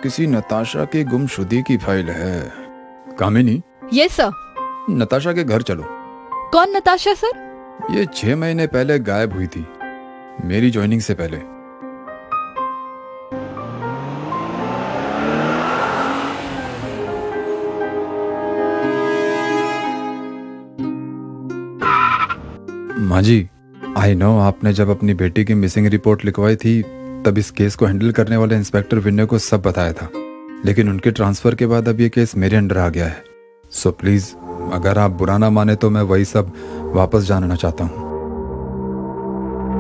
किसी नताशा की गुमशुदगी की फाइल है। कामिनी। Yes sir. नताशा के घर चलो। कौन नताशा सर? ये 6 महीने पहले गायब हुई थी, मेरी ज्वाइनिंग से पहले। माँ जी, आई नो आपने जब अपनी बेटी की मिसिंग रिपोर्ट लिखवाई थी तब इस केस को हैंडल करने वाले इंस्पेक्टर विनय को सब बताया था, लेकिन उनके ट्रांसफर के बाद अब ये केस मेरे अंडर आ गया है। सो प्लीज, अगर आप बुरा ना माने तो मैं वही सब वापस जानना चाहता हूँ।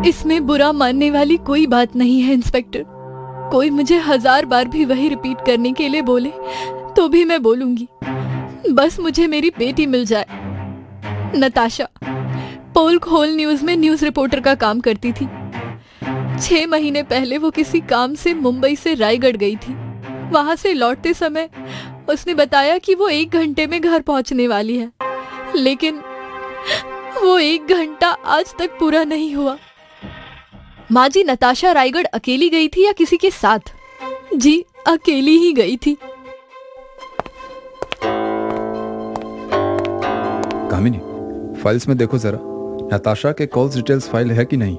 इसमें बुरा मानने वाली कोई बात नहीं है इंस्पेक्टर। कोई मुझे 1000 बार भी वही रिपीट करने के लिए बोले तो भी मैं बोलूंगी। बस मुझे मेरी बेटी मिल जाए। नताशा पोल्क होल न्यूज में न्यूज रिपोर्टर का काम करती थी। 6 महीने पहले वो किसी काम से मुंबई से रायगढ़ गई थी। वहां से लौटते समय उसने बताया कि वो 1 घंटे में घर पहुंचने वाली है, लेकिन वो 1 घंटा आज तक पूरा नहीं हुआ। माँ जी, नताशा रायगढ़ अकेली गई थी या किसी के साथ? जी, अकेली ही गई थी। कामिनी, फाइल्स में देखो जरा, नताशा के कॉल्स डिटेल्स फाइल है कि नहीं?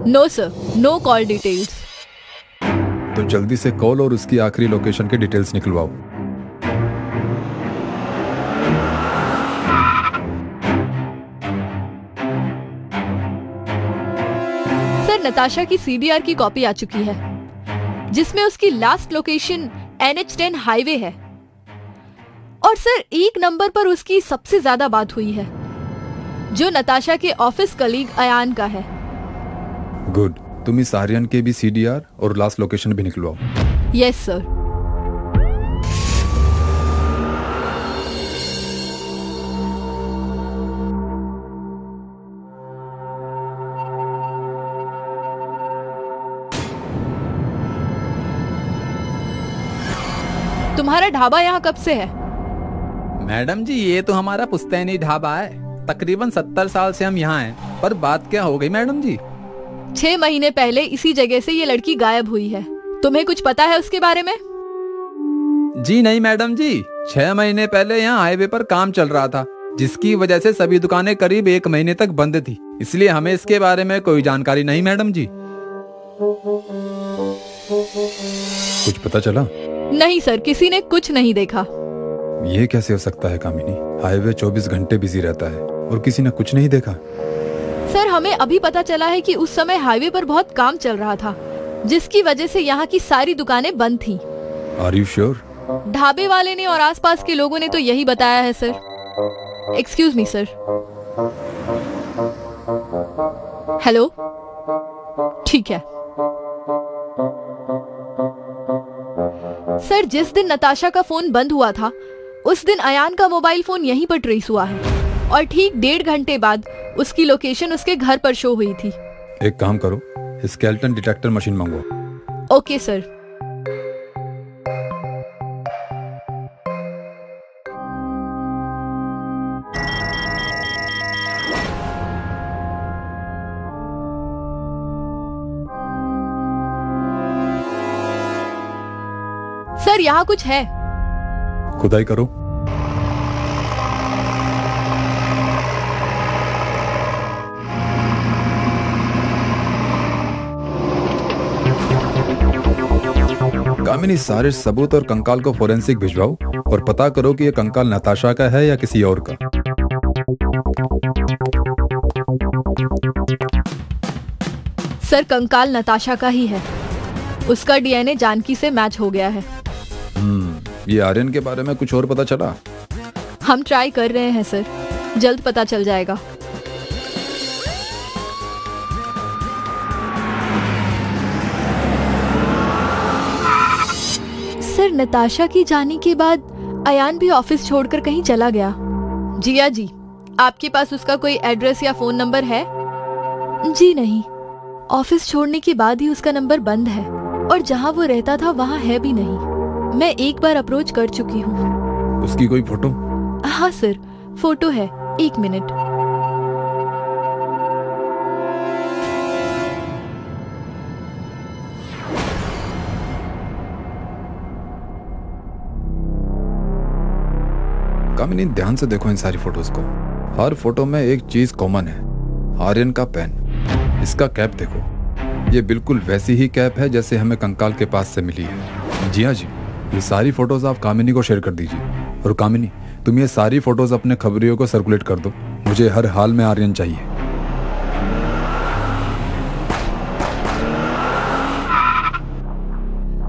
No sir, no call details. तो जल्दी से कॉल और उसकी आखिरी लोकेशन के डिटेल्स निकलवाओ। सर, नताशा की सीडीआर की कॉपी आ चुकी है, जिसमें उसकी लास्ट लोकेशन NH10 हाईवे है। और सर, 1 नंबर पर उसकी सबसे ज्यादा बात हुई है, जो नताशा के ऑफिस कलीग अयान का है। गुड, तुम इस आर्यन के भी CDR और लास्ट लोकेशन भी निकलवाओ। Yes sir. तुम्हारा ढाबा यहाँ कब से है? मैडम जी, ये तो हमारा पुश्तैनी ढाबा है। तकरीबन 70 साल से हम यहाँ हैं। पर बात क्या हो गई मैडम जी? 6 महीने पहले इसी जगह से ये लड़की गायब हुई है। तुम्हें कुछ पता है उसके बारे में? जी नहीं मैडम जी, 6 महीने पहले यहाँ हाईवे पर काम चल रहा था, जिसकी वजह से सभी दुकानें करीब 1 महीने तक बंद थी। इसलिए हमें इसके बारे में कोई जानकारी नहीं मैडम जी। कुछ पता चला? नहीं सर, किसी ने कुछ नहीं देखा। ये कैसे हो सकता है कामिनी? हाईवे 24 घंटे बिजी रहता है और किसी ने कुछ नहीं देखा। सर, हमें अभी पता चला है कि उस समय हाईवे पर बहुत काम चल रहा था, जिसकी वजह से यहाँ की सारी दुकानें बंद थीं। Are you sure? ढाबे वाले ने और आसपास के लोगों ने तो यही बताया है sir. Excuse me sir. Hello, ठीक है सर। जिस दिन नताशा का फोन बंद हुआ था, उस दिन अयान का मोबाइल फोन यहीं पर ट्रेस हुआ है, और ठीक 1.5 घंटे बाद उसकी लोकेशन उसके घर पर शो हुई थी। एक काम करो, स्केलेटन डिटेक्टर मशीन मंगवाओ। Okay sir. सर, यहाँ कुछ है। खुदाई करो। कामिनी, सारे सबूत और कंकाल को फोरेंसिक भिजवाओ और पता करो कि ये कंकाल नताशा का है या किसी और का। सर, कंकाल नताशा का ही है। उसका DNA जानकी से मैच हो गया है। ये आर्यन के बारे में कुछ और पता चला? हम ट्राई कर रहे हैं सर, जल्द पता चल जाएगा। सर, नताशा की जाने के बाद अयान भी ऑफिस छोड़कर कहीं चला गया। जिया जी, आपके पास उसका कोई एड्रेस या फोन नंबर है? जी नहीं, ऑफिस छोड़ने के बाद ही उसका नंबर बंद है, और जहाँ वो रहता था वहाँ है भी नहीं। मैं एक बार अप्रोच कर चुकी हूँ। उसकी कोई फोटो? हाँ सर, फोटो है। 1 मिनट। कामिनी ध्यान से देखो इन सारी फोटोज को। हर फोटो में एक चीज कॉमन है, आर्यन का पेन। इसका कैप देखो, ये बिल्कुल वैसी ही कैप है जैसे हमें कंकाल के पास से मिली है। जी हाँ जी, ये सारी फोटोज आप कामिनी को शेयर कर दीजिए। और कामिनी, तुम ये सारी फोटोज अपने खबरियों को सर्कुलेट कर दो। मुझे हर हाल में आर्यन चाहिए।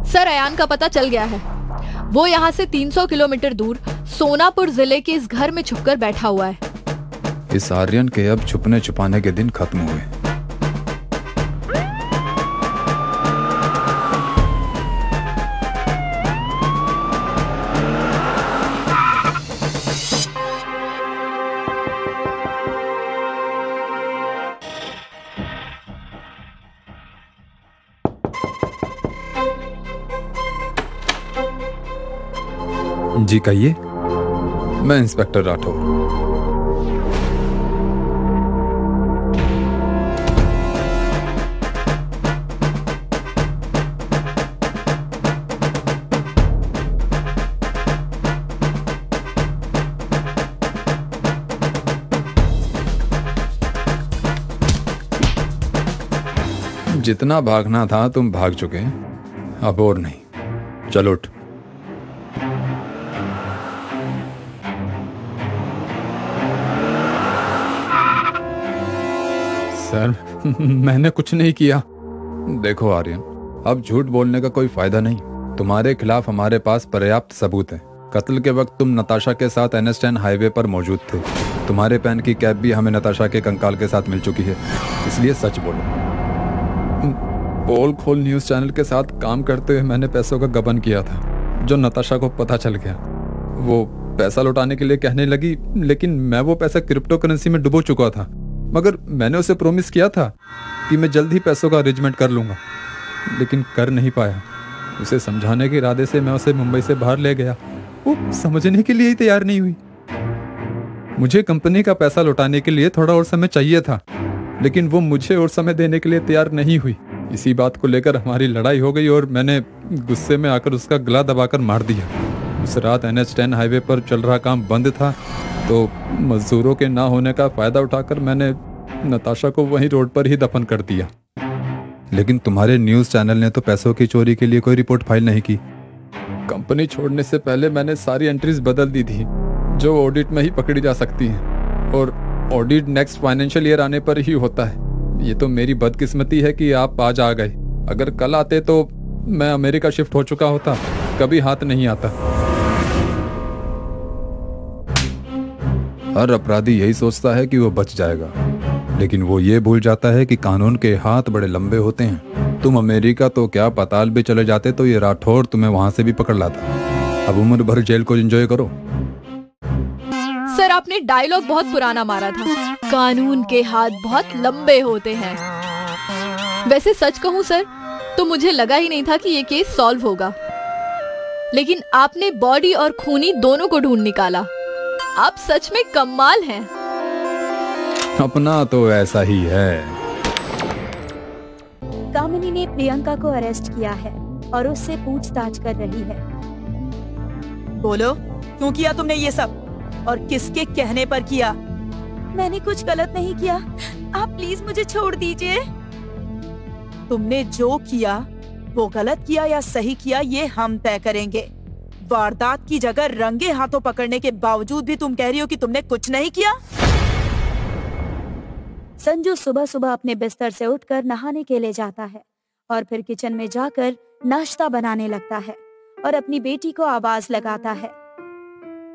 सर, अयान का पता चल गया है। वो यहाँ से 300 किलोमीटर दूर सोनापुर जिले के इस घर में छुपकर बैठा हुआ है। इस आर्यन के अब छुपने छुपाने के दिन खत्म हुए। जी कहिए। मैं इंस्पेक्टर राठौर। जितना भागना था तुम भाग चुके हैं, अब और नहीं। चलो उठ। सर, मैंने कुछ नहीं किया। देखो आर्यन, अब झूठ बोलने का कोई फायदा नहीं। तुम्हारे खिलाफ हमारे पास पर्याप्त सबूत है। कत्ल के वक्त तुम नताशा के साथ NH10 हाईवे पर मौजूद थे। तुम्हारे पेन की कैप भी हमें नताशा के कंकाल के साथ मिल चुकी है, इसलिए सच बोलो। पोल खोल न्यूज चैनल के साथ काम करते हुए मैंने पैसों का गबन किया था, जो नताशा को पता चल गया। वो पैसा लौटाने के लिए कहने लगी, लेकिन मैं वो पैसा क्रिप्टो करेंसी में डुबो चुका था। मगर मैंने उसे प्रॉमिस किया था कि मैं जल्द ही पैसों का अरेंजमेंट कर लूंगा, लेकिन कर नहीं पाया। उसे समझाने के इरादे से मैं उसे मुंबई से बाहर ले गया। वो समझने के लिए ही तैयार नहीं हुई। मुझे कंपनी का पैसा लौटाने के लिए थोड़ा और समय चाहिए था, लेकिन वो मुझे और समय देने के लिए तैयार नहीं हुई। इसी बात को लेकर हमारी लड़ाई हो गई और मैंने गुस्से में आकर उसका गला दबाकर मार दिया। उस रात NH10 हाईवे पर चल रहा काम बंद था, तो मजदूरों के ना होने का फायदा उठाकर मैंने नताशा को वहीं रोड पर ही दफन कर दिया। लेकिन तुम्हारे न्यूज चैनल ने तो पैसों की चोरी के लिए कोई रिपोर्ट फाइल नहीं की। कंपनी छोड़ने से पहले मैंने सारी एंट्रीज बदल दी थी, जो ऑडिट में ही पकड़ी जा सकती हैं, और ऑडिट नेक्स्ट फाइनेंशियल ईयर आने पर ही होता है। ये तो मेरी बदकिस्मती है कि आप आज आ गए। अगर कल आते तो मैं अमेरिका शिफ्ट हो चुका होता, कभी हाथ नहीं आता। हर अपराधी यही सोचता है कि वो बच जाएगा, लेकिन वो ये भूल जाता है कि कानून के हाथ बड़े लंबे होते हैं। तुम अमेरिका तो क्या पाताल भी चले जाते तो ये राठौर तुम्हें वहां से भी पकड़ लाता। अब उम्र भर जेल को एंजॉय करो। सर, आपने डायलॉग बहुत पुराना मारा था। कानून के हाथ बहुत लंबे होते हैं। वैसे सच कहूं सर, तो मुझे लगा ही नहीं था कि ये केस सॉल्व होगा, लेकिन आपने बॉडी और खूनी दोनों को ढूंढ निकाला। आप सच में कमाल हैं। अपना तो ऐसा ही है। कामिनी ने प्रियंका को अरेस्ट किया है और उससे पूछताछ कर रही है। बोलो, क्यों किया तुमने ये सब और किसके कहने पर किया? मैंने कुछ गलत नहीं किया, आप प्लीज मुझे छोड़ दीजिए। तुमने जो किया वो गलत किया या सही किया, ये हम तय करेंगे। वारदात की जगह रंगे हाथों पकड़ने के बावजूद भी तुम कह रही हो कि तुमने कुछ नहीं किया। संजू सुबह सुबह अपने बिस्तर से उठकर नहाने के लिए जाता है और फिर किचन में जाकर नाश्ता बनाने लगता है और अपनी बेटी को आवाज लगाता है।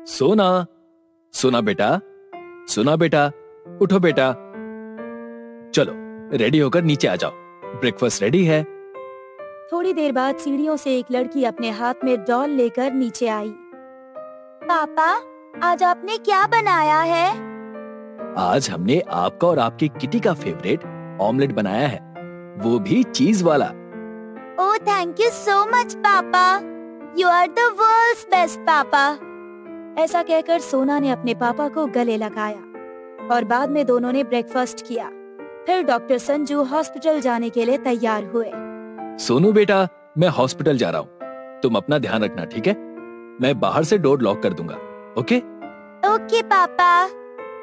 सोना, सोना बेटा, सोना बेटा, उठो बेटा। चलो रेडी होकर नीचे आ जाओ, ब्रेकफास्ट रेडी है। थोड़ी देर बाद सीढ़ियों से एक लड़की अपने हाथ में डॉल लेकर नीचे आई। पापा, आज आपने क्या बनाया है? आज हमने आपका और आपकी किटी का फेवरेट ऑमलेट बनाया है, वो भी चीज वाला। Oh, thank you so much papa, you are the world's best papa. ऐसा कहकर सोना ने अपने पापा को गले लगाया और बाद में दोनों ने ब्रेकफास्ट किया। फिर डॉक्टर संजू हॉस्पिटल जाने के लिए तैयार हुए। सोनू बेटा, मैं हॉस्पिटल जा रहा हूँ, तुम अपना ध्यान रखना, ठीक है? मैं बाहर से डोर लॉक कर दूंगा, ओके? ओके पापा।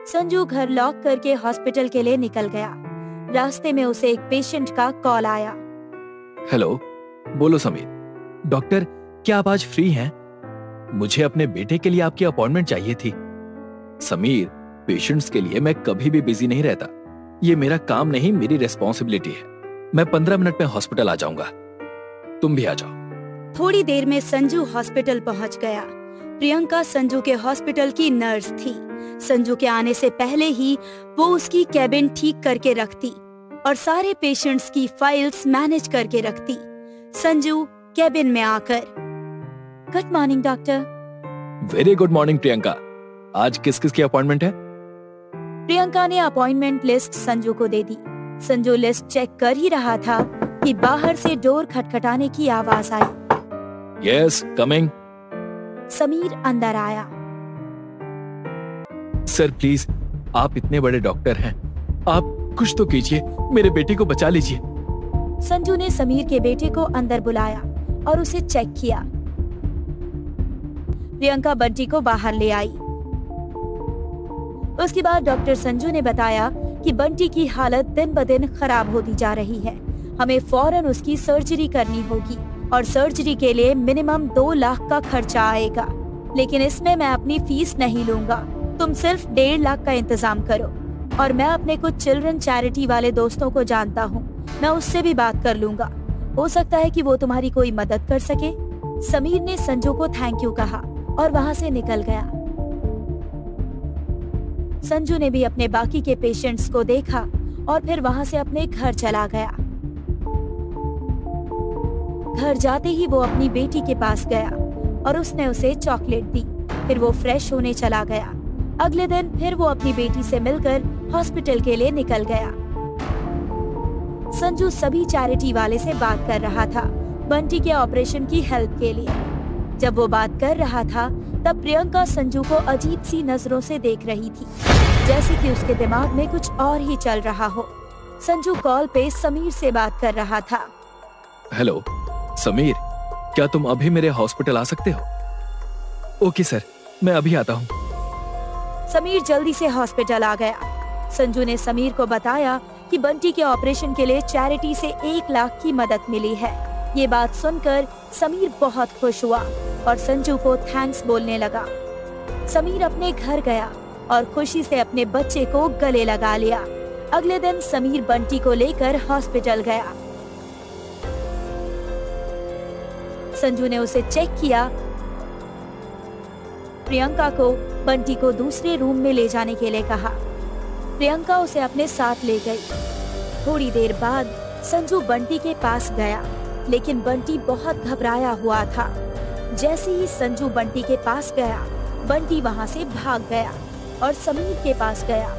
संजू घर लॉक करके हॉस्पिटल के लिए निकल गया। रास्ते में उसे एक पेशेंट का कॉल आया। हेलो, बोलो समीर। डॉक्टर, क्या आप आज फ्री हैं? मुझे अपने बेटे के लिए आपकी अपॉइंटमेंट चाहिए थी। समीर, पेशेंट्स के लिए मैं कभी भी बिजी नहीं रहता। ये मेरा काम नहीं, मेरी रिस्पॉन्सिबिलिटी है। मैं 15 मिनट में हॉस्पिटल आ जाऊंगा, तुम भी आ जाओ। थोड़ी देर में संजू हॉस्पिटल पहुंच गया। प्रियंका संजू के हॉस्पिटल की नर्स थी। संजू के आने से पहले ही वो उसकी कैबिन ठीक करके रखती और सारे पेशेंट्स की फाइल्स मैनेज करके रखती। संजू कैबिन में आकर, good morning doctor. Very good morning Priyanka. आज किस किस की अपॉइंटमेंट है? प्रियंका ने अपॉइंटमेंट लिस्ट संजू को दे दी। संजू लिस्ट चेक कर ही रहा था कि बाहर से डोर खटखटाने की आवाज आई। Yes, coming. समीर अंदर आया। सर प्लीज, आप इतने बड़े डॉक्टर हैं, आप कुछ तो कीजिए, मेरे बेटे को बचा लीजिए। संजू ने समीर के बेटे को अंदर बुलाया और उसे चेक किया। प्रियंका बंटी को बाहर ले आई। उसके बाद डॉक्टर संजू ने बताया कि बंटी की हालत दिन ब दिन खराब होती जा रही है। हमें फौरन उसकी सर्जरी करनी होगी और सर्जरी के लिए मिनिमम 2 लाख का खर्चा आएगा, लेकिन इसमें मैं अपनी फीस नहीं लूंगा। तुम सिर्फ 1.5 लाख का इंतजाम करो और मैं अपने कुछ चिल्ड्रन चैरिटी वाले दोस्तों को जानता हूँ, मैं उससे भी बात कर लूंगा। हो सकता है कि वो तुम्हारी कोई मदद कर सके। समीर ने संजू को थैंक यू कहा और वहाँ से निकल गया। संजू ने भी अपने बाकी के पेशेंट्स को देखा और फिर वहाँ से अपने घर चला गया। घर जाते ही वो अपनी बेटी के पास गया और उसने उसे चॉकलेट दी। फिर वो फ्रेश होने चला गया। अगले दिन फिर वो अपनी बेटी से मिलकर हॉस्पिटल के लिए निकल गया। संजू सभी चैरिटी वाले से बात कर रहा था बंटी के ऑपरेशन की हेल्प के लिए। जब वो बात कर रहा था तब प्रियंका संजू को अजीब सी नजरों से देख रही थी, जैसे कि उसके दिमाग में कुछ और ही चल रहा हो। संजू कॉल पे समीर से बात कर रहा था। हेलो समीर, क्या तुम अभी मेरे हॉस्पिटल आ सकते हो? ओके सर, मैं अभी आता हूँ। समीर जल्दी से हॉस्पिटल आ गया। संजू ने समीर को बताया कि बंटी के ऑपरेशन के लिए चैरिटी से 1 लाख की मदद मिली है। ये बात सुनकर समीर बहुत खुश हुआ और संजू को थैंक्स बोलने लगा। समीर अपने घर गया और खुशी से अपने बच्चे को गले लगा लिया। अगले दिन समीर बंटी को लेकर हॉस्पिटल गया। संजू ने उसे चेक किया। प्रियंका को बंटी को दूसरे रूम में ले जाने के लिए कहा। प्रियंका उसे अपने साथ ले गई। थोड़ी देर बाद संजू बंटी के पास गया, लेकिन बंटी बहुत घबराया हुआ था। जैसे ही संजू बंटी के पास गया, बंटी वहाँ से भाग गया और समीर के पास गया।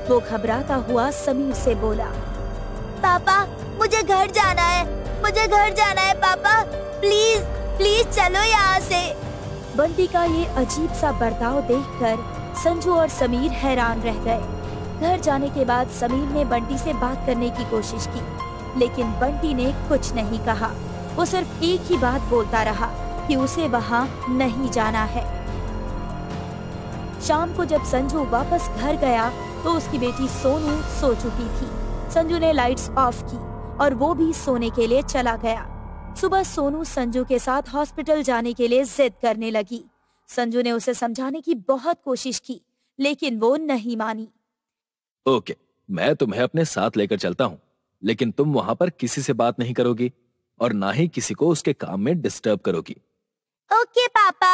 वो घबराता हुआ समीर से बोला, पापा मुझे घर जाना है, मुझे घर जाना है पापा, प्लीज प्लीज चलो यहाँ से। बंटी का ये अजीब सा बर्ताव देखकर संजू और समीर हैरान रह गए। घर जाने के बाद समीर ने बंटी से बात करने की कोशिश की, लेकिन बंटी ने कुछ नहीं कहा। वो सिर्फ एक ही बात बोलता रहा कि उसे वहाँ नहीं जाना है। शाम को जब संजू वापस घर गया तो उसकी बेटी सोनू सो चुकी थी। संजू ने लाइट्स ऑफ की और वो भी सोने के लिए चला गया। सुबह सोनू संजू के साथ हॉस्पिटल जाने के लिए जिद करने लगी। संजू ने उसे समझाने की बहुत कोशिश की, लेकिन वो नहीं मानी। ओके, मैं तुम्हें अपने साथ लेकर चलता हूँ, लेकिन तुम वहाँ पर किसी से बात नहीं करोगी और ना ही किसी को उसके काम में डिस्टर्ब करोगी। ओके पापा।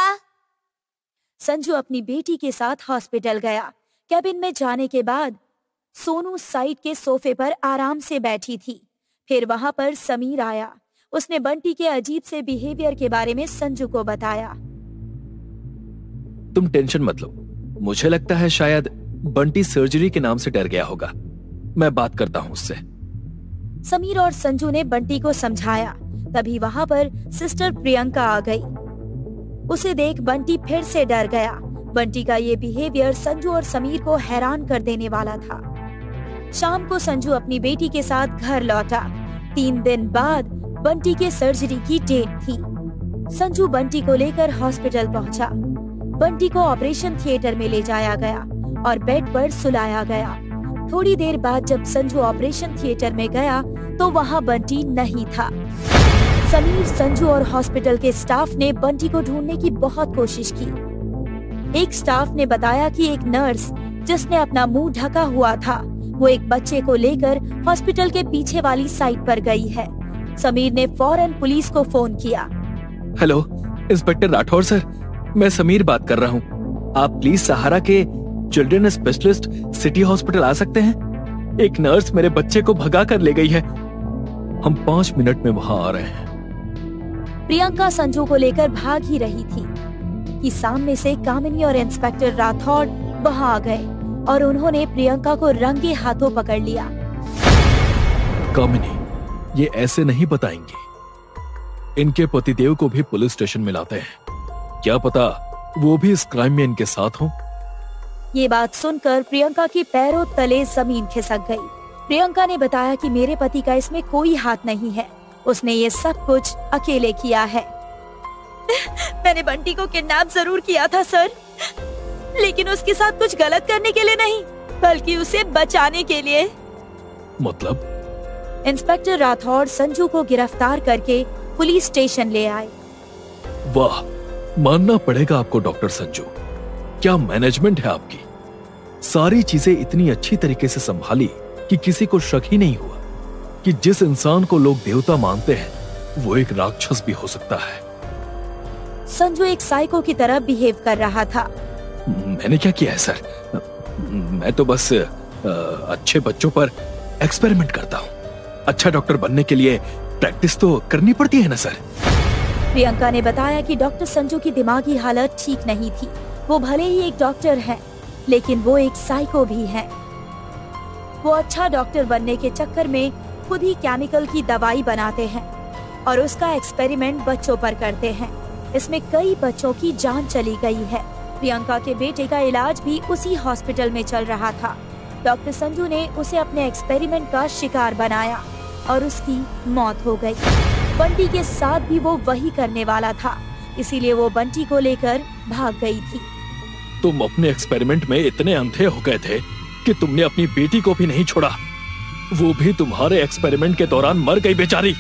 संजू अपनी बेटी के साथ हॉस्पिटल गया। कैबिन में जाने के बाद सोनू साइड के सोफे पर आराम से बैठी थी। फिर वहाँ पर समीर आया। उसने बंटी के अजीब से बिहेवियर के बारे में संजू को बताया। तुम टेंशन मत लो, मुझे लगता है शायद बंटी सर्जरी के नाम से डर गया होगा। मैं बात करता हूँ उससे। समीर और संजू ने बंटी को समझाया। तभी वहाँ पर सिस्टर प्रियंका आ गई। उसे देख बंटी फिर से डर गया। बंटी का ये बिहेवियर संजू और समीर को हैरान कर देने वाला था। शाम को संजू अपनी बेटी के साथ घर लौटा। 3 दिन बाद बंटी के सर्जरी की डेट थी। संजू बंटी को लेकर हॉस्पिटल पहुंचा। बंटी को ऑपरेशन थिएटर में ले जाया गया और बेड पर सुलाया गया। थोड़ी देर बाद जब संजू ऑपरेशन थिएटर में गया तो वहाँ बंटी नहीं था। समीर, संजू और हॉस्पिटल के स्टाफ ने बंटी को ढूंढने की बहुत कोशिश की। एक स्टाफ ने बताया कि एक नर्स जिसने अपना मुंह ढका हुआ था, वो एक बच्चे को लेकर हॉस्पिटल के पीछे वाली साइड पर गई है। समीर ने फौरन पुलिस को फोन किया। हेलो, इंस्पेक्टर राठौर सर, मैं समीर बात कर रहा हूँ। आप प्लीज सहारा के चिल्ड्रन स्पेशलिस्ट सिटी हॉस्पिटल आ सकते हैं? एक नर्स मेरे बच्चे को भगा कर ले गई है। हम 5 मिनट में वहाँ आ रहे हैं। प्रियंका संजू को लेकर भाग ही रही थी कि सामने से कामिनी और इंस्पेक्टर राठौड़ वहाँ आ गए और उन्होंने प्रियंका को रंगे हाथों पकड़ लिया। कामिनी, ये ऐसे नहीं बताएंगे। इनके पतिदेव को भी पुलिस स्टेशन में लाते हैं। क्या पता वो भी इस क्राइम में इनके साथ हों। ये बात सुनकर प्रियंका के पैरों तले जमीन खिसक गई। प्रियंका ने बताया कि मेरे पति का इसमें कोई हाथ नहीं है, उसने ये सब कुछ अकेले किया है। मैंने बंटी को किडनैप जरूर किया था सर, लेकिन उसके साथ कुछ गलत करने के लिए नहीं, बल्कि उसे बचाने के लिए। मतलब? इंस्पेक्टर राठौड़ संजू को गिरफ्तार करके पुलिस स्टेशन ले आए। वाह, मानना पड़ेगा आपको डॉक्टर संजू। क्या मैनेजमेंट है आपकी। सारी चीजें इतनी अच्छी तरीके से संभाली कि किसी को शक ही नहीं हुआ कि जिस इंसान को लोग देवता मानते हैं वो एक राक्षस भी हो सकता है। संजू एक साइको की तरह बिहेव कर रहा था। मैंने क्या किया है सर? मैं तो बस अच्छे बच्चों पर एक्सपेरिमेंट करता हूँ। अच्छा डॉक्टर बनने के लिए प्रैक्टिस तो करनी पड़ती है ना सर। प्रियंका ने बताया कि डॉक्टर संजू की दिमागी हालत ठीक नहीं थी। वो भले ही एक डॉक्टर है, लेकिन वो एक साइको भी है। वो अच्छा डॉक्टर बनने के चक्कर में खुद ही केमिकल की दवाई बनाते हैं और उसका एक्सपेरिमेंट बच्चों पर करते हैं। इसमें कई बच्चों की जान चली गई है। प्रियंका के बेटे का इलाज भी उसी हॉस्पिटल में चल रहा था। डॉक्टर संजू ने उसे अपने एक्सपेरिमेंट का शिकार बनाया और उसकी मौत हो गई। बंटी के साथ भी वो वही करने वाला था, इसीलिए वो बंटी को लेकर भाग गई थी। तुम अपने एक्सपेरिमेंट में इतने अंधे हो गए थे कि तुमने अपनी बेटी को भी नहीं छोड़ा। वो भी तुम्हारे एक्सपेरिमेंट के दौरान मर गई बेचारी।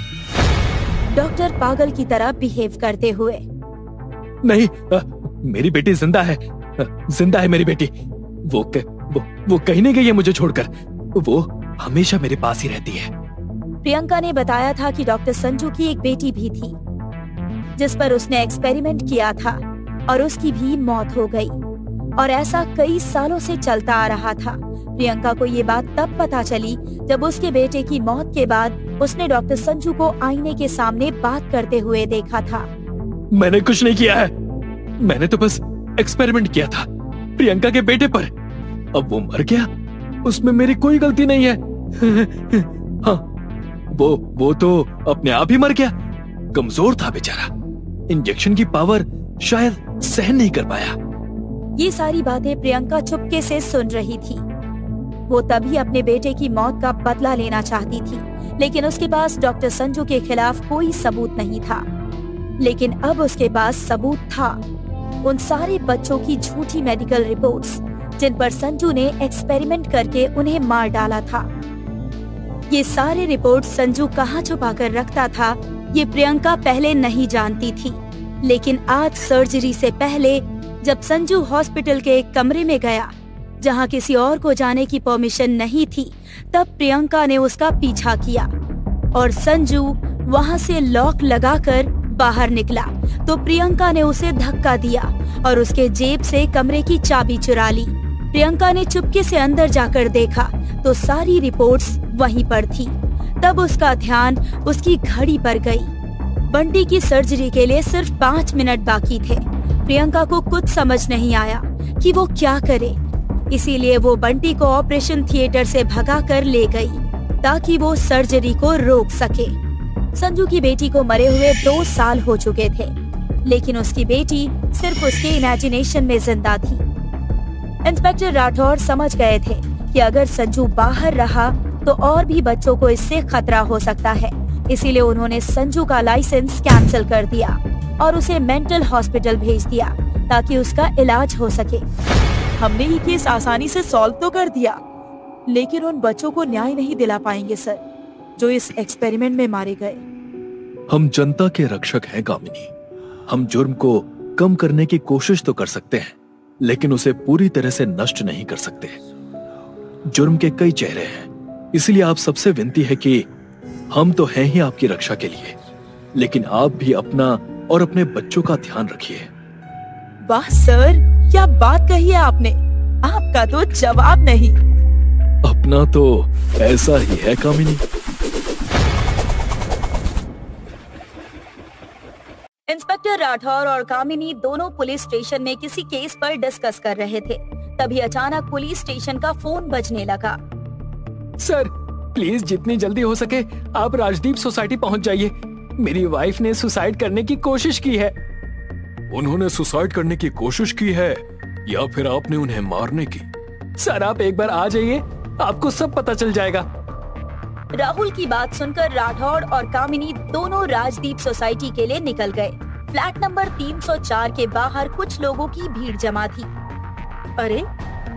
डॉक्टर पागल की तरह बिहेव करते हुए। नहीं, मेरी बेटी जिंदा है, जिंदा है मेरी बेटी। वो कहीं नहीं गई है मुझे छोड़कर। वो हमेशा मेरे पास ही रहती है। प्रियंका ने बताया था कि डॉक्टर संजू की एक बेटी भी थी जिस पर उसने एक्सपेरिमेंट किया था और उसकी भी मौत हो गई, और ऐसा कई सालों से चलता आ रहा था। प्रियंका को ये बात तब पता चली जब उसके बेटे की मौत के बाद उसने डॉक्टर संजू को आईने के सामने बात करते हुए देखा था। मैंने कुछ नहीं किया है, मैंने तो बस एक्सपेरिमेंट किया था प्रियंका के बेटे पर। अब वो मर गया, उसमें मेरी कोई गलती नहीं है। हाँ, वो तो अपने आप ही मर गया। कमजोर था बेचारा, इंजेक्शन की पावर शायद सहन नहीं कर पाया। ये सारी बातें प्रियंका चुपके से सुन रही थी। वो तभी अपने बेटे की मौत का बदला लेना चाहती थी, लेकिन उसके पास डॉक्टर संजू के खिलाफ कोई सबूत नहीं था। लेकिन अब उसके पास सबूत था, उन सारे बच्चों की झूठी मेडिकल रिपोर्ट्स जिन पर संजू ने एक्सपेरिमेंट करके उन्हें मार डाला था। ये सारे रिपोर्ट संजू कहाँ छुपा कर रखता था ये प्रियंका पहले नहीं जानती थी। लेकिन आज सर्जरी से पहले जब संजू हॉस्पिटल के एक कमरे में गया जहाँ किसी और को जाने की परमिशन नहीं थी, तब प्रियंका ने उसका पीछा किया और संजू वहाँ से लॉक लगाकर बाहर निकला तो प्रियंका ने उसे धक्का दिया और उसके जेब से कमरे की चाबी चुरा ली। प्रियंका ने चुपके से अंदर जाकर देखा तो सारी रिपोर्ट्स वहीं पर थी। तब उसका ध्यान उसकी घड़ी पर गई। बंटी की सर्जरी के लिए सिर्फ 5 मिनट बाकी थे। प्रियंका को कुछ समझ नहीं आया कि वो क्या करे, इसीलिए वो बंटी को ऑपरेशन थिएटर से भगा कर ले गई ताकि वो सर्जरी को रोक सके। संजू की बेटी को मरे हुए 2 साल हो चुके थे, लेकिन उसकी बेटी सिर्फ उसके इमेजिनेशन में जिंदा थी। इंस्पेक्टर राठौर समझ गए थे कि अगर संजू बाहर रहा तो और भी बच्चों को इससे खतरा हो सकता है, इसीलिए उन्होंने संजू का लाइसेंस कैंसिल कर दिया और उसे मेंटल हॉस्पिटल भेज दिया ताकि उसका इलाज हो सके। हमने ये केस आसानी से सॉल्व तो कर दिया, लेकिन उन बच्चों को न्याय नहीं दिला पाएंगे सर, जो इस एक्सपेरिमेंट में मारे गए। हम जनता के रक्षक हैं कामिनी। हम जुर्म को कम करने की कोशिश तो कर सकते हैं, लेकिन उसे पूरी तरह से नष्ट नहीं कर सकते। जुर्म के कई चेहरे हैं, इसलिए आप सबसे विनती है कि हम तो हैं ही आपकी रक्षा के लिए, लेकिन आप भी अपना और अपने बच्चों का ध्यान रखिए। वाह सर, क्या बात कही है आपने, आपका तो जवाब नहीं। अपना तो ऐसा ही है कामिनी। इंस्पेक्टर राठौर और कामिनी दोनों पुलिस स्टेशन में किसी केस पर डिस्कस कर रहे थे। तभी अचानक पुलिस स्टेशन का फोन बजने लगा। सर प्लीज जितनी जल्दी हो सके आप राजदीप सोसाइटी पहुंच जाइए। मेरी वाइफ ने सुसाइड करने की कोशिश की है। उन्होंने सुसाइड करने की कोशिश की है या फिर आपने उन्हें मारने की? सर आप एक बार आ जाइए, आपको सब पता चल जाएगा। राहुल की बात सुनकर राठौड़ और कामिनी दोनों राजदीप सोसाइटी के लिए निकल गए। फ्लैट नंबर 304 के बाहर कुछ लोगों की भीड़ जमा थी। अरे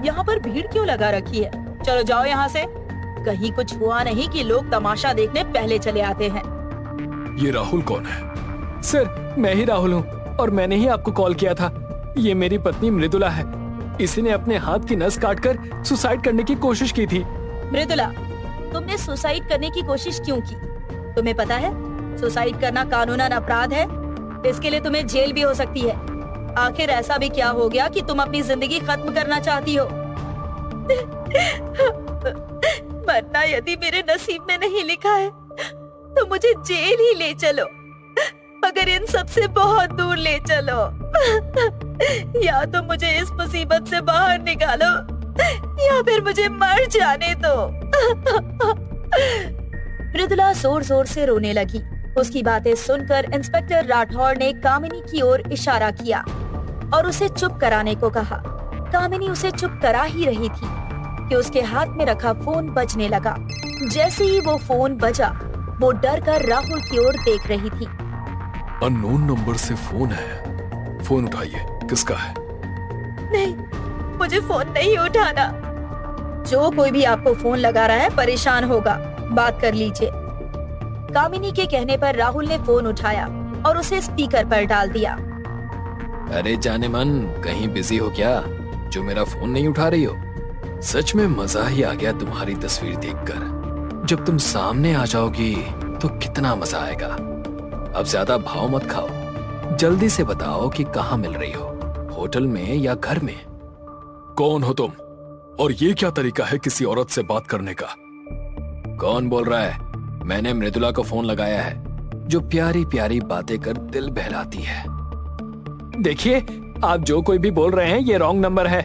यहाँ पर भीड़ क्यों लगा रखी है? चलो जाओ यहाँ से, कहीं कुछ हुआ नहीं कि लोग तमाशा देखने पहले चले आते हैं। ये राहुल कौन है? सर मैं ही राहुल हूँ और मैंने ही आपको कॉल किया था। ये मेरी पत्नी मृदुला है। इसी ने अपने हाथ की नस काटकर सुसाइड करने की कोशिश की थी। मृदुला, तुमने सुसाइड करने की कोशिश क्यों की? तुम्हें पता है सुसाइड करना कानूनन अपराध है, इसके लिए तुम्हें जेल भी हो सकती है। आखिर ऐसा भी क्या हो गया कि तुम अपनी जिंदगी खत्म करना चाहती हो? मरना यदि मेरे नसीब में नहीं लिखा है तो मुझे जेल ही ले चलो, मगर इन सब से बहुत दूर ले चलो। या तो मुझे इस मुसीबत से बाहर निकालो या फिर मुझे मर जाने दो। मृदुला जोर जोर से रोने लगी। उसकी बातें सुनकर इंस्पेक्टर राठौर ने कामिनी की ओर इशारा किया और उसे चुप कराने को कहा। कामिनी उसे चुप करा ही रही थी कि उसके हाथ में रखा फोन बजने लगा। जैसे ही वो फोन बजा, वो डर कर राहुल की ओर देख रही थी। अननोन नंबर से फोन है, फोन उठाइए। किसका है? नहीं, मुझे फोन नहीं उठाना। जो कोई भी आपको फोन लगा रहा है परेशान होगा, बात कर लीजिए। कामिनी के कहने पर राहुल ने फोन उठाया और उसे स्पीकर पर डाल दिया। अरे जाने मन, कहीं बिजी हो क्या जो मेरा फोन नहीं उठा रही हो? सच में मजा ही आ गया तुम्हारी तस्वीर देखकर। जब तुम सामने आ जाओगी तो कितना मजा आएगा। अब ज्यादा भाव मत खाओ, जल्दी से बताओ कि कहाँ मिल रही हो, होटल में या घर में? कौन हो तुम और ये क्या तरीका है किसी औरत से बात करने का? कौन बोल रहा है? मैंने मृदुला को फोन लगाया है, जो प्यारी प्यारी बातें कर दिल बहलाती है। देखिए आप जो कोई भी बोल रहे हैं ये रॉन्ग नंबर है।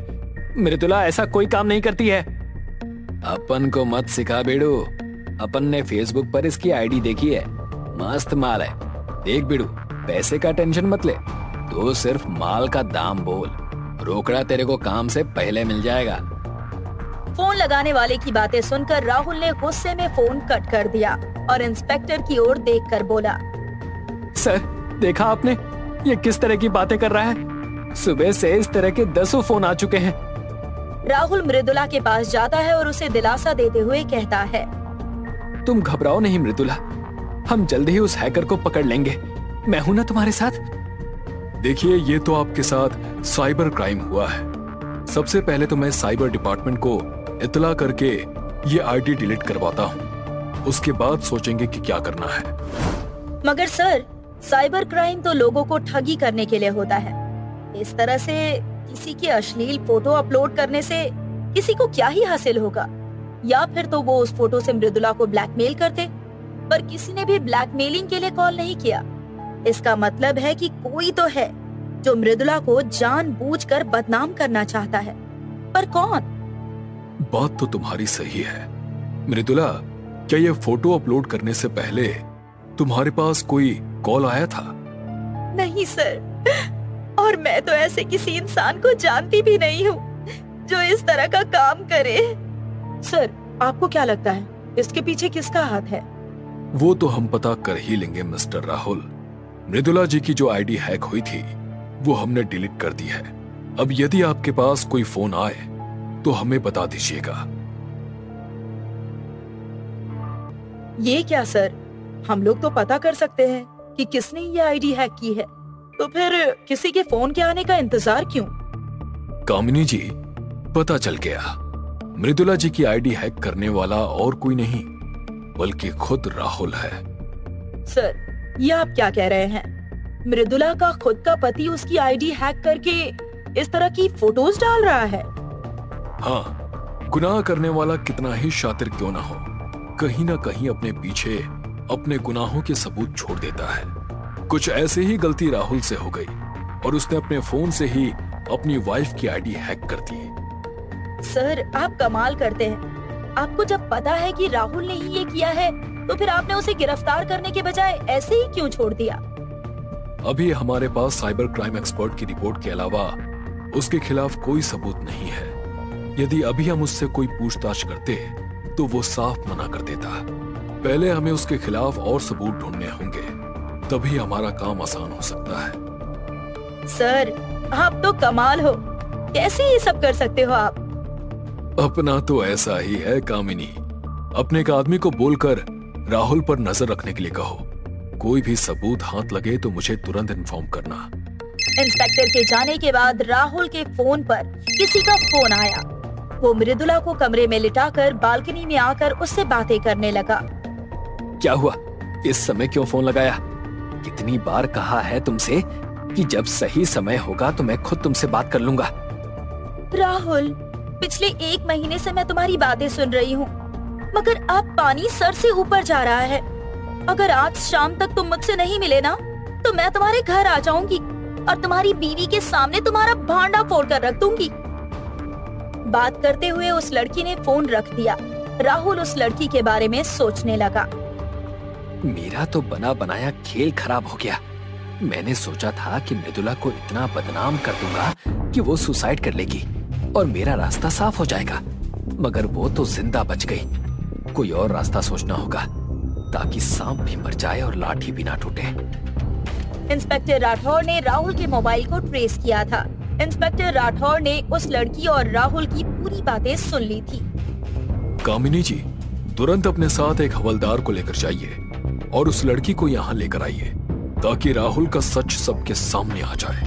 मृदुला ऐसा कोई काम नहीं करती है। अपन को मत सिखा बेड़ू, अपन ने फेसबुक पर इसकी आईडी देखी है, मस्त माल है। देख बेड़ू, पैसे का टेंशन मत ले, तो सिर्फ माल का दाम बोल, रोकड़ा तेरे को काम से पहले मिल जाएगा। फोन लगाने वाले की बातें सुनकर राहुल ने गुस्से में फोन कट कर दिया और इंस्पेक्टर की ओर देखकर बोला, सर देखा आपने ये किस तरह की बातें कर रहा है? सुबह से इस तरह के 10 फोन आ चुके हैं। राहुल मृदुला के पास जाता है और उसे दिलासा देते हुए कहता है, तुम घबराओ नहीं मृदुला, हम जल्द ही उस हैकर को पकड़ लेंगे। मैं हूं ना तुम्हारे साथ। देखिए ये तो आपके साथ साइबर क्राइम हुआ है। सबसे पहले तो मैं साइबर डिपार्टमेंट को इतला करके ये आईडी डिलीट करवाता हूँ, उसके बाद सोचेंगे कि क्या करना है। मगर सर, साइबर क्राइम तो लोगों को ठगी करने के लिए होता है। इस तरह से किसी की अश्लील फोटो अपलोड करने से किसी को क्या ही हासिल होगा? या फिर तो वो उस फोटो से मृदुला को ब्लैकमेल करते, पर किसी ने भी ब्लैकमेलिंग के लिए कॉल नहीं किया। इसका मतलब है कि कोई तो है जो मृदुला को जानबूझकर बदनाम करना चाहता है, पर कौन? बात तो तुम्हारी सही है मृदुला। क्या ये फोटो अपलोड करने से पहले तुम्हारे पास कोई कॉल आया था? नहीं सर, और मैं तो ऐसे किसी इंसान को जानती भी नहीं हूँ जो इस तरह का काम करे। सर आपको क्या लगता है इसके पीछे किसका हाथ है? वो तो हम पता कर ही लेंगे मिस्टर राहुल। मृदुला जी की जो आईडी हैक हुई थी वो हमने डिलीट कर दी है। अब यदि आपके पास कोई फोन आए तो हमें बता दीजिएगा। ये क्या सर, हम लोग तो पता कर सकते हैं कि किसने ये आईडी हैक की है, तो फिर किसी के फोन के आने का इंतजार क्यों? कामिनी जी, पता चल गया। मृदुला जी की आईडी हैक करने वाला और कोई नहीं बल्कि खुद राहुल है। सर, ये आप क्या कह रहे हैं? मृदुला का खुद का पति उसकी आईडी हैक करके इस तरह की फोटोज डाल रहा है? हाँ, गुनाह करने वाला कितना ही शातिर क्यों ना हो, कहीं ना कहीं अपने पीछे अपने गुनाहों के सबूत छोड़ देता है। कुछ ऐसे ही गलती राहुल से हो गई और उसने अपने फोन से ही अपनी वाइफ की आईडी हैक कर दी। सर, आप कमाल करते हैं। आपको जब पता है कि राहुल ने ही ये किया है, तो फिर आपने उसे गिरफ्तार करने के बजाय ऐसे ही क्यों छोड़ दिया? अभी हमारे पास साइबर क्राइम एक्सपर्ट की रिपोर्ट के अलावा उसके खिलाफ कोई सबूत नहीं है। यदि अभी हम उससे कोई पूछताछ करते तो वो साफ मना कर देता। पहले हमें उसके खिलाफ और सबूत ढूंढने होंगे, तभी हमारा काम आसान हो सकता है। सर, आप तो कमाल हो। कैसे ये सब कर सकते हो आप? अपना तो ऐसा ही है कामिनी। अपने एक आदमी को बोलकर राहुल पर नजर रखने के लिए कहो। कोई भी सबूत हाथ लगे तो मुझे तुरंत इन्फॉर्म करना। इंस्पेक्टर के जाने के बाद राहुल के फोन पर किसी का फोन आया। वो मृदुला को कमरे में लिटाकर बालकनी में आकर उससे बातें करने लगा। क्या हुआ? इस समय क्यों फोन लगाया? कितनी बार कहा है तुमसे कि जब सही समय होगा तो मैं खुद तुमसे बात कर लूंगा। राहुल, पिछले 1 महीने से मैं तुम्हारी बातें सुन रही हूँ, मगर अब पानी सर से ऊपर जा रहा है। अगर आज शाम तक तुम मुझसे नहीं मिले ना, तो मैं तुम्हारे घर आ जाऊंगी और तुम्हारी बीवी के सामने तुम्हारा भांडा फोड़ कर रख दूंगी। बात करते हुए उस लड़की ने फोन रख दिया। राहुल उस लड़की के बारे में सोचने लगा। मेरा तो बना बनाया खेल खराब हो गया। मैंने सोचा था कि मृदुला को इतना बदनाम कर दूंगा कि वो सुसाइड कर लेगी और मेरा रास्ता साफ हो जाएगा, मगर वो तो जिंदा बच गई। कोई और रास्ता सोचना होगा ताकि सांप भी मर जाए और लाठी भी ना टूटे। इंस्पेक्टर राठौर ने राहुल के मोबाइल को ट्रेस किया था। इंस्पेक्टर राठौर ने उस लड़की और राहुल की पूरी बातें सुन ली थी। कामिनी जी, तुरंत अपने साथ एक हवलदार को लेकर जाइए और उस लड़की को यहाँ लेकर आइए ताकि राहुल का सच सबके सामने आ जाए।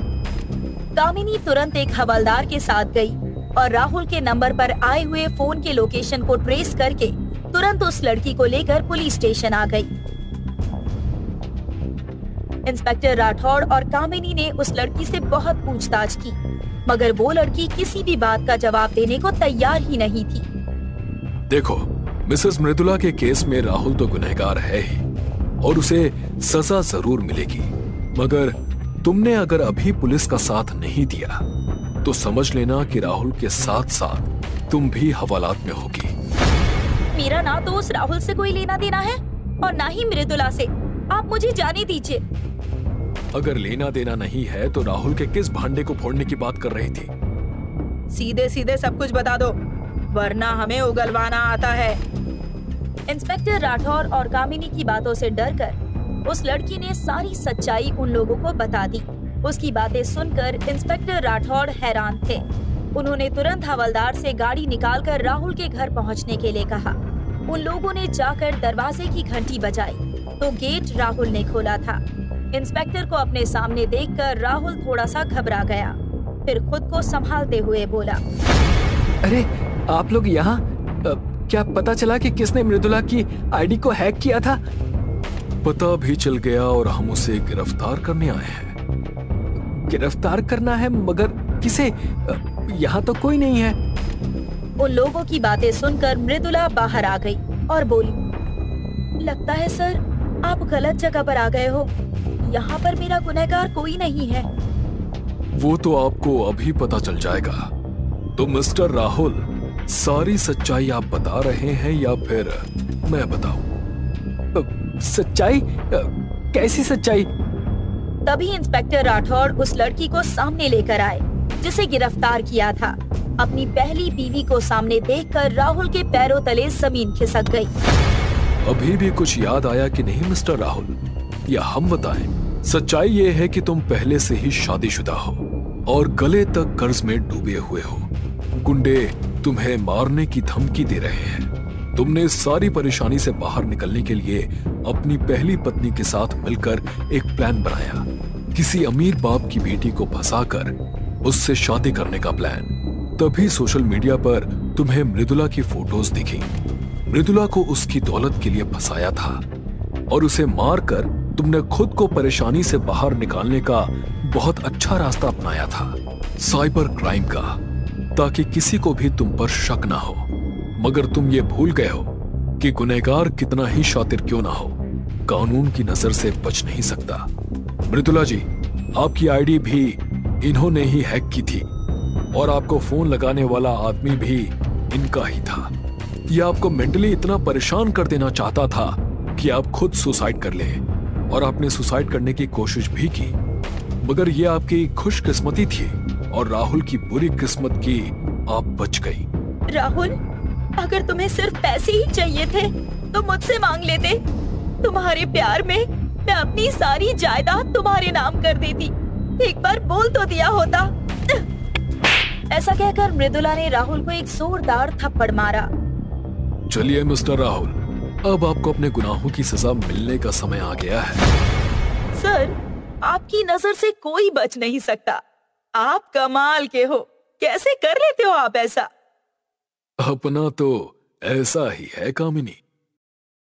कामिनी तुरंत एक हवलदार के साथ गई और राहुल के नंबर पर आए हुए फोन के लोकेशन को ट्रेस करके तुरंत उस लड़की को लेकर पुलिस स्टेशन आ गई। इंस्पेक्टर राठौड़ और कामिनी ने उस लड़की से बहुत पूछताछ की, मगर वो लड़की किसी भी बात का जवाब देने को तैयार ही नहीं थी। देखो, मिसेस मृदुला के केस में राहुल तो गुनहगार है ही और उसे सजा जरूर मिलेगी, मगर तुमने अगर अभी पुलिस का साथ नहीं दिया तो समझ लेना कि राहुल के साथ साथ तुम भी हवालात में होगी। मेरा ना तो उस राहुल से कोई लेना देना है और ना ही मृदुला से। आप मुझे जाने दीजिए। अगर लेना देना नहीं है तो राहुल के किस भांडे को फोड़ने की बात कर रही थी? सीधे सीधे सब कुछ बता दो, वरना हमें उगलवाना आता है। इंस्पेक्टर राठौर और कामिनी की बातों से डरकर उस लड़की ने सारी सच्चाई उन लोगों को बता दी। उसकी बातें सुनकर इंस्पेक्टर राठौर हैरान थे। उन्होंने तुरंत हवलदार से गाड़ी निकालकर राहुल के घर पहुंचने के लिए कहा। उन लोगों ने जाकर दरवाजे की घंटी बजाई तो गेट राहुल ने खोला था। इंस्पेक्टर को अपने सामने देखकर राहुल थोड़ा सा घबरा गया, फिर खुद को संभालते हुए बोला, अरे आप लोग यहाँ? क्या पता चला कि किसने मृदुला की आईडी को हैक किया था? पता भी चल गया और हम उसे गिरफ्तार करने आए हैं। गिरफ्तार करना है, मगर किसे? यहाँ तो कोई नहीं है। उन लोगों की बातें सुनकर मृदुला बाहर आ गई और बोली, लगता है सर आप गलत जगह पर आ गए हो। यहाँ पर मेरा गुनहगार कोई नहीं है। वो तो आपको अभी पता चल जाएगा। तो मिस्टर राहुल, सारी सच्चाई आप बता रहे हैं या फिर मैं बताऊं? सच्चाई? कैसी सच्चाई? तभी इंस्पेक्टर राठौर उस लड़की को सामने लेकर आए जिसे गिरफ्तार किया था। अपनी पहली बीवी को सामने देखकर राहुल के पैरों तले जमीन खिसक गई। अभी भी कुछ याद आया कि नहीं मिस्टर राहुल? या हम बताएं? सच्चाई ये है कि तुम पहले से ही शादीशुदा हो और गले तक कर्ज में डूबे हुए हो। गुंडे तुम्हें मारने की धमकी दे रहे हैं। तुमने इस सारी परेशानी से बाहर निकलने के लिए अपनी पहली पत्नी के साथ मिलकर एक प्लान बनाया, किसी अमीर बाप की बेटी को फंसाकर उससे शादी करने का प्लान। तभी सोशल मीडिया पर तुम्हें मृदुला की फोटोज दिखी। मृदुला को उसकी दौलत के लिए फंसाया था और उसे मारकर तुमने खुद को परेशानी से बाहर निकालने का बहुत अच्छा रास्ता अपनाया था, साइबर क्राइम का, ताकि किसी को भी तुम पर शक ना हो। मगर तुम ये भूल गए हो कि गुनहगार कितना ही शातिर क्यों ना हो, कानून की नजर से बच नहीं सकता। मृदुला जी, आपकी आईडी भी इन्होंने ही हैक की थी और आपको फोन लगाने वाला आदमी भी इनका ही था। यह आपको मेंटली इतना परेशान कर देना चाहता था कि आप खुद सुसाइड कर ले, और आपने सुसाइड करने की कोशिश भी की। मगर यह आपकी खुशकिस्मती थी और राहुल की बुरी किस्मत की आप बच गई। राहुल, अगर तुम्हें सिर्फ पैसे ही चाहिए थे तो मुझसे मांग लेते। तुम्हारे प्यार में मैं अपनी सारी जायदाद तुम्हारे नाम कर देती। एक बार बोल तो दिया होता। ऐसा कहकर मृदुला ने राहुल को एक जोरदार थप्पड़ मारा। चलिए मिस्टर राहुल, अब आपको अपने गुनाहों की सजा मिलने का समय आ गया है। सर, आपकी नजर से कोई बच नहीं सकता। आप कमाल के हो। कैसे कर लेते हो आप ऐसा? अपना तो ऐसा ही है कामिनी।